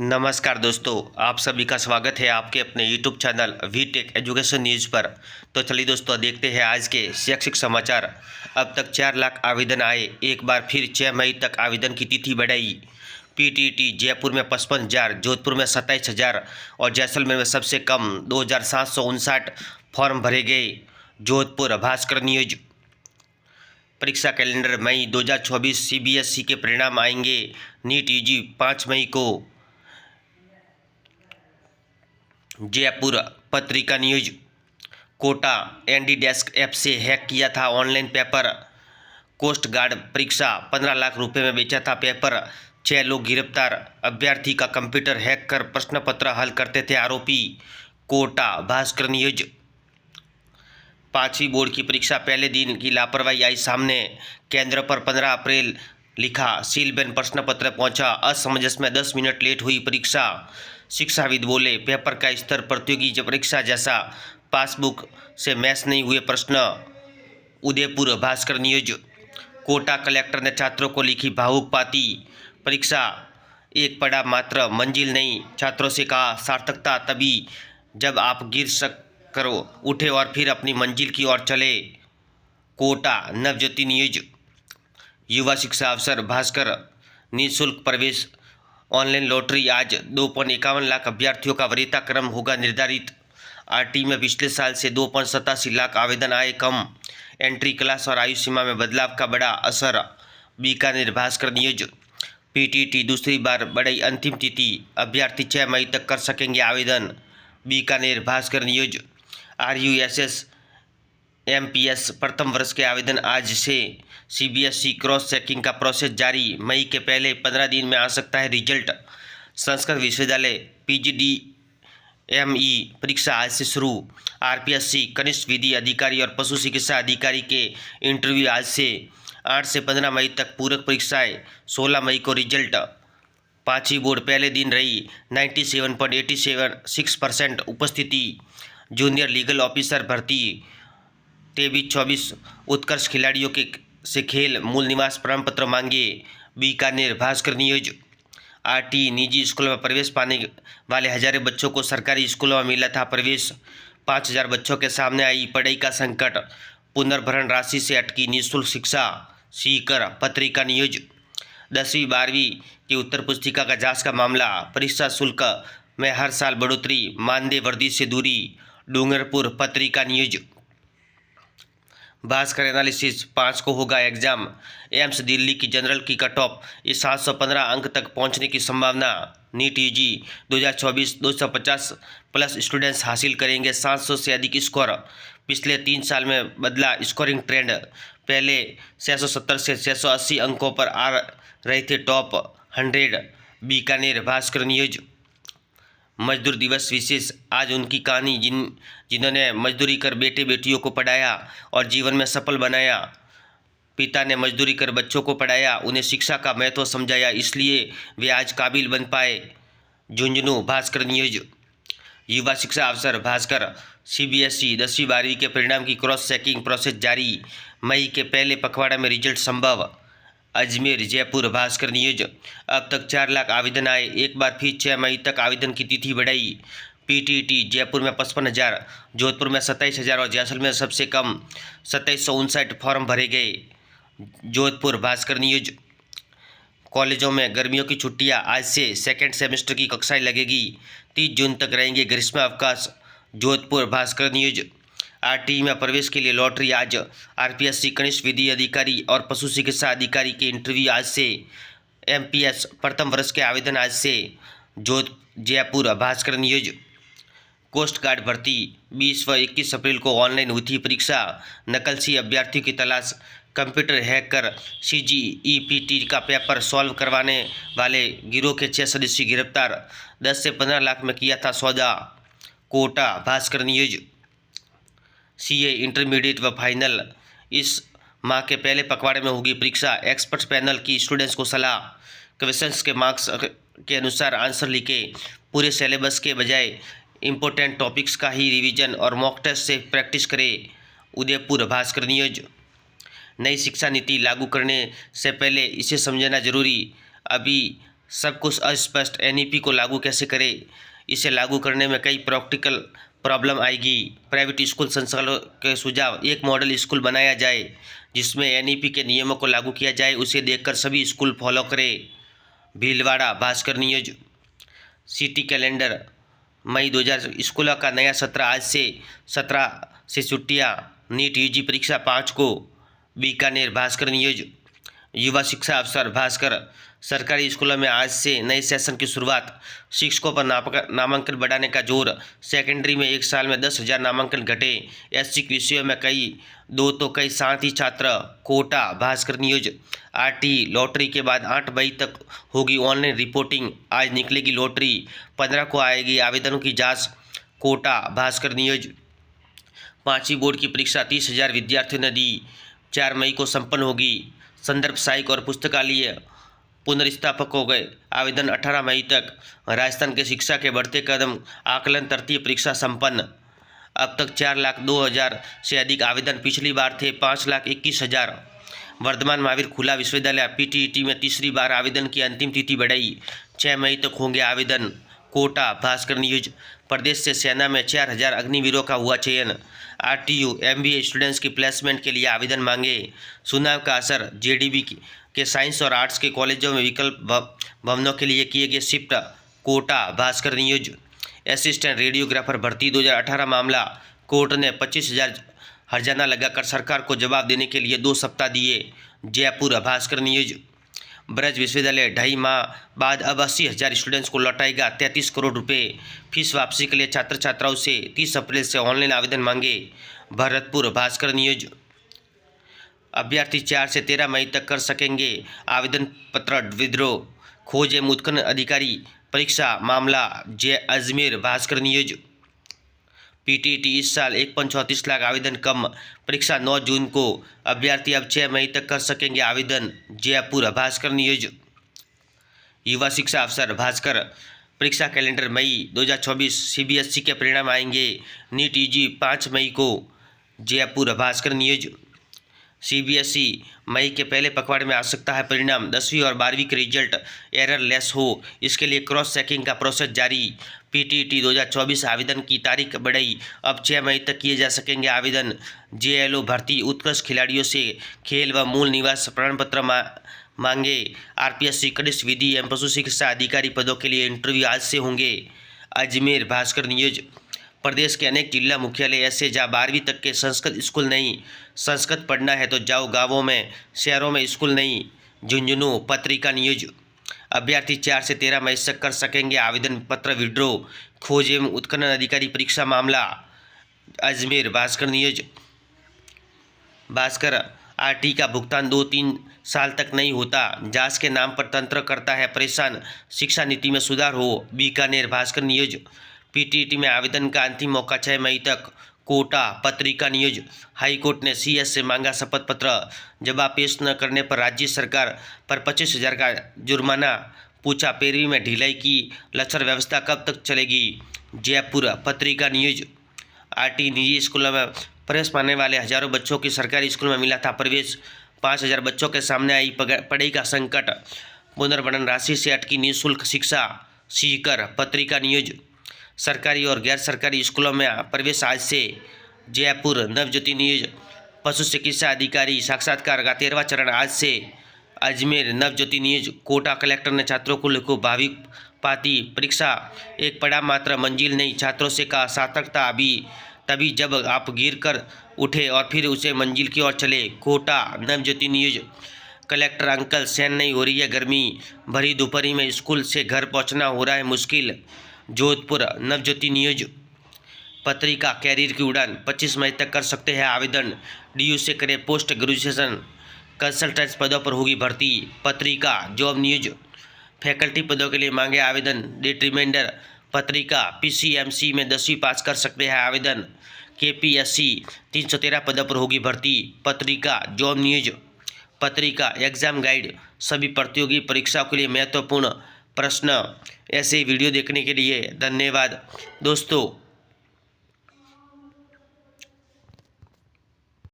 नमस्कार दोस्तों, आप सभी का स्वागत है आपके अपने YouTube channel V tech education news पर। तो चलिए दोस्तों, देखते हैं आज के शैक्षिक समाचार। अब तक 4 लाख आवेदन आए, एक बार फिर 6 मई तक आवेदन की तिथि बढ़ाई। पीटीटी जयपुर में 55,000, जोधपुर में 27,000 और जैसलमेर में सबसे कम 2,759 फॉर्म भरे गए। जोधपुर भास्कर न्यूज। परीक्षा कैलेंडर मई 2024 सीबीएसई के परिणाम आएंगे। नीट यूजी 5 मई को। Jaipur Patrika news. Kota ND desk app से हैक किया था ऑनलाइन पेपर। कोस्ट गार्ड परीक्षा 15 लाख रुपए में बेचा था पेपर। 6 लोग गिरफ्तार। अभ्यर्थी का कंप्यूटर हैक कर प्रश्न पत्र हल करते थे आरोपी। कोटा भास्कर न्यूज। 5वीं बोर्ड की परीक्षा पहले दिन की लापरवाही आई सामने। केंद्र पर 15 अप्रैल लिखा, सीलबैंड प्रश्न पत्र पहुंचा, असमंजस में 10 मिनट लेट हुई परीक्षा। शिक्षाविद बोले, पेपर का स्तर प्रतियोगी परीक्षा जैसा, पासबुक से मैच नहीं हुए प्रश्न। उदयपुर भास्कर न्यूज। कोटा कलेक्टर ने छात्रों को लिखी भावुक पाती। परीक्षा एक पड़ा मात्र मंजिल नहीं, छात्रों से कहा सार्थकता तभी जब आप गिर करो उठे और फिर अपनी मंजिल की ओर चले। कोटा नवज्योति न्यूज। युवा शिक्षा अवसर भास्कर। निःशुल्क प्रवेश ऑनलाइन लॉटरी, आज 2.51 लाख अभ्यर्थियों का वरीयता क्रम होगा निर्धारित। आरटी में पिछले साल से 2.87 लाख आवेदन आए कम। एंट्री क्लास और आयु सीमा में बदलाव का बड़ा असर। बीकानेर भास्कर न्यूज। पीटीटी दूसरी बार बढ़ाई अंतिम तिथि, अभ्यर्थी 6 मई तक कर सकेंगे आवेदन। Bikaner Bhaskar news. RUSS MPS प्रथम वर्ष के आवेदन आज से। सीबीएसई क्रॉस चेकिंग का प्रोसेस जारी, मई के पहले 15 दिन में आ सकता है रिजल्ट। संस्कृत विश्वविद्यालय PGDME परीक्षा आज से शुरू। RPSC कनिष्ठ विधि अधिकारी और पशु चिकित्सा अधिकारी के इंटरव्यू आज से। 8 से 15 मई तक पूरक परीक्षाएं, 16 मई को रिजल्ट। 5वीं बोर्ड पहले दिन रही 97.86% उपस्थिति। जूनियर लीगल ऑफिसर भर्ती 23-24 उत्कर्ष खिलाड़ियों के से खेल मूल निवास प्रमाण पत्र मांगे। बीकानेर भास्कर न्यूज। RT निजी स्कूलों में प्रवेश पाने वाले हजारों बच्चों को सरकारी स्कूलों में मिला था प्रवेश। 5,000 बच्चों के सामने आई पढ़ाई का संकट। पुनर्भरण राशि से अटकी निःशुल्क शिक्षा। सीकर पत्रिका न्यूज। 10वीं 12वीं की उत्तर पुस्तिका का जांच का मामला, परीक्षा शुल्क में हर साल बढ़ोतरी, मानदेय वर्दी से दूरी। डूंगरपुर पत्रिका न्यूज। भास्कर एनालिसिस 5 को होगा एग्जाम। एम्स दिल्ली की जनरल की कट ऑफ 715 अंक तक पहुंचने की संभावना। नीट यूजी 2024 250 प्लस स्टूडेंट्स हासिल करेंगे 700 से अधिक स्कोर। पिछले 3 साल में बदला स्कोरिंग ट्रेंड, पहले 670 से 680 अंकों पर आ रहे थे टॉप 100। बीकानेर भास्कर न्यूज। मजदूर दिवस विशेष, आज उनकी कहानी जिन्होंने मजदूरी कर बेटे बेटियों को पढ़ाया और जीवन में सफल बनाया। पिता ने मजदूरी कर बच्चों को पढ़ाया, उन्हें शिक्षा का महत्व समझाया, इसलिए वे आज काबिल बन पाए। झुंझुनू भास्कर न्यूज। युवा शिक्षा अवसर भास्कर। CBSE 10वीं 12वीं के परिणाम की क्रॉस चेकिंग प्रोसेस जारी, मई के पहले पखवाड़ा में रिजल्ट संभव। अजमेर जयपुर भास्कर न्यूज। अब तक 4 लाख आवेदन आए, एक बार फिर 6 मई तक आवेदन की तिथि बढ़ाई। पीटीटी जयपुर में 55,000, जोधपुर में 27,000 और जैसलमेर में सबसे कम 2759 फॉर्म भरे गए। जोधपुर भास्कर न्यूज। कॉलेजों में गर्मियों की छुट्टियां, आज से सेकेंड सेमेस्टर की कक्षाएं लगेगी। 30 जून तक रहेंगे ग्रीष्म अवकाश। जोधपुर भास्कर न्यूज। RT में प्रवेश के लिए लॉटरी आज। RPSC कनिष्ठ विधि अधिकारी और पशु चिकित्सा अधिकारी के इंटरव्यू आज से। MPS प्रथम वर्ष के आवेदन आज से। Jaipur Bhaskar news. Coast guard भर्ती 20 व 21 अप्रैल को ऑनलाइन हुई थी परीक्षा, नकलची अभ्यर्थियों की तलाश। कंप्यूटर हैक कर CGEPT का पेपर सॉल्व करवाने वाले गिरोह के 6 सदस्य गिरफ्तार। 10 से 15 लाख में किया था सौदा। Kota Bhaskar news. CA intermediate व फाइनल, इस माह के पहले पखवाड़े में होगी परीक्षा। एक्सपर्ट पैनल की स्टूडेंट्स को सलाह, क्वेश्चंस के मार्क्स के अनुसार आंसर लिखे, पूरे सिलेबस के बजाय इम्पोर्टेंट टॉपिक्स का ही रिवीजन और मॉक टेस्ट से प्रैक्टिस करें। उदयपुर भास्कर न्यूज। नई शिक्षा नीति लागू करने से पहले इसे समझना जरूरी, अभी सब कुछ अस्पष्ट। एनईपी को लागू कैसे करें? इसे लागू करने में कई प्रैक्टिकल प्रॉब्लम आएगी। प्राइवेट स्कूल संचालकों के सुझाव, एक मॉडल स्कूल बनाया जाए जिसमें एनईपी के नियमों को लागू किया जाए, उसे देखकर सभी स्कूल फॉलो करें। Bhilwara Bhaskar news. City calendar. मई 2000 स्कूलों का नया सत्र आज से 17 से छुट्टियां। नीट यूजी परीक्षा 5 को। बीकानेर भास्कर न्यूज। युवा शिक्षा अफसर भास्कर। सरकारी स्कूलों में आज से नए सेशन की शुरुआत। शिक्षकों पर नामांकन बढ़ाने का जोर। सेकेंडरी में एक साल में 10,000 नामांकन घटे। ऐच्छिक विषयों में कई साथ ही छात्र। Kota Bhaskar news. RT lottery के बाद 8 मई तक होगी ऑनलाइन रिपोर्टिंग। आज निकलेगी लॉटरी, 15 को आएगी आवेदनों की जांच। कोटा भास्कर न्यूज। 5वीं बोर्ड की परीक्षा 30,000 विद्यार्थियों ने दी, 4 मई को संपन्न होगी। संदर्भ सहायक और पुस्तकालय पुनर्स्थापक हो गए, आवेदन 18 मई तक। राजस्थान के शिक्षा के बढ़ते कदम, आकलन तृतीय परीक्षा संपन्न। अब तक 4,02,000 से अधिक आवेदन, पिछली बार थे 5,21,000। वर्धमान महावीर खुला विश्वविद्यालय पीटीईटी में तीसरी बार आवेदन की अंतिम तिथि बढ़ाई, 6 मई तक होंगे आवेदन। कोटा भास्कर न्यूज। प्रदेश से सेना में 4,000 अग्निवीरों का हुआ चयन। आरटीयू एमबीए स्टूडेंट्स की प्लेसमेंट के लिए आवेदन मांगे। चुनाव का असर, जेडीबी के साइंस और आर्ट्स के कॉलेजों में विकल्प भवनों के लिए किए गए shift. Kota Bhaskar news. Assistant radiographer भर्ती 2018 मामला, कोर्ट ने 25,000 हर्जाना लगाकर सरकार को जवाब देने के लिए 2 सप्ताह दिए। जयपुर भास्कर न्यूज। ब्रज विश्वविद्यालय 2.5 माह बाद अब 80,000 स्टूडेंट्स को लौटाएगा 33 करोड़ रुपए। फीस वापसी के लिए छात्र छात्राओं से 30 अप्रैल से ऑनलाइन आवेदन मांगे। भरतपुर भास्कर न्यूज। अभ्यर्थी 4 से 13 मई तक कर सकेंगे आवेदन पत्र विद्रोह। खोज एवं उत्खनन अधिकारी परीक्षा मामला, अजमेर भास्कर न्यूज। पीटीईटी इस साल 1.34 लाख आवेदन कम, परीक्षा 9 जून को। अभ्यर्थी अब 6 मई तक कर सकेंगे आवेदन। जयपुर भास्कर न्यूज। युवा शिक्षा अफसर भास्कर। परीक्षा कैलेंडर मई 2024, सीबीएसई के परिणाम आएंगे। नीट यूजी 5 मई को। जयपुर भास्कर न्यूज। सीबीएसई मई के पहले पखवाड़े में आ सकता है परिणाम। 10वीं और 12वीं के रिजल्ट एरर लेस हो, इसके लिए क्रॉस चेकिंग का प्रोसेस जारी। पीटीईटी 2024 आवेदन की तारीख बढ़ाई, अब 6 मई तक किए जा सकेंगे आवेदन। जेएलओ भर्ती, उत्कृष्ट खिलाड़ियों से खेल व मूल निवास प्रमाण पत्र मांगे। आरपीएससी कृषि विधि एवं पशु चिकित्सा अधिकारी पदों के लिए इंटरव्यू आज से होंगे। अजमेर भास्कर न्यूज। प्रदेश के अनेक जिला मुख्यालय ऐसे जहाँ 12वीं तक के संस्कृत स्कूल नहीं। संस्कृत पढ़ना है तो जाओ गांवों में, शहरों में स्कूल नहीं। झुंझुनू पत्रिका न्यूज। अभ्यर्थी 4 से 13 मई तक कर सकेंगे आवेदन पत्र विड्रॉ। खोज एवं उत्खनन अधिकारी परीक्षा मामला, अजमेर भास्कर न्यूज। भास्कर। आरटी का भुगतान 2-3 साल तक नहीं होता, जांच के नाम पर तंत्र करता है परेशान, शिक्षा नीति में सुधार हो। बीकानेर भास्कर न्यूज। पीटीईटी में आवेदन का अंतिम मौका 6 मई तक। कोटा पत्रिका न्यूज। हाईकोर्ट ने सीएस से मांगा शपथ पत्र, जवाब पेश न करने पर राज्य सरकार पर 25,000 का जुर्माना। पूछा 15वीं में ढिलाई की लक्षण व्यवस्था कब तक चलेगी। जयपुर पत्रिका न्यूज। आरटी निजी स्कूलों में प्रवेश पाने वाले हजारों बच्चों की सरकारी स्कूल में मिला था प्रवेश। 5,000 बच्चों के सामने आई पढ़ाई का संकट। पुनर्गणन राशि से अटकी निःशुल्क शिक्षा। सीकर पत्रिका न्यूज। सरकारी और गैर सरकारी स्कूलों में प्रवेश आज से। जयपुर नवज्योति न्यूज। पशु चिकित्सा अधिकारी साक्षात्कार का 13वां चरण आज से। अजमेर नवज्योति न्यूज। कोटा कलेक्टर ने छात्रों को लिखो भावी पाती, परीक्षा एक पड़ा मात्र मंजिल नहीं, छात्रों से कहा सार्थकता अभी तभी जब आप गिर कर उठे और फिर उसे मंजिल की ओर चले। Kota Navjyoti news. Collector uncle, सहन नहीं हो रही है गर्मी, भरी दोपहरी में स्कूल से घर पहुंचना हो रहा है मुश्किल। जोधपुर नवज्योति न्यूज। पत्रिका कैरियर की उड़ान, 25 मई तक कर सकते हैं आवेदन। डीयू से करें पोस्ट ग्रेजुएशन, कंसल्टेंट पदों पर होगी भर्ती। पत्रिका जॉब न्यूज। फैकल्टी पदों के लिए मांगे आवेदन, डेट रिमाइंडर। पत्रिका पीसीएमसी में 10वीं पास कर सकते हैं आवेदन। केपीएससी 313 पदों पर होगी भर्ती। पत्रिका जॉब न्यूज। पत्रिका एग्जाम गाइड, सभी प्रतियोगी परीक्षाओं के लिए महत्वपूर्ण प्रश्न। ऐसे वीडियो देखने के लिए धन्यवाद दोस्तों।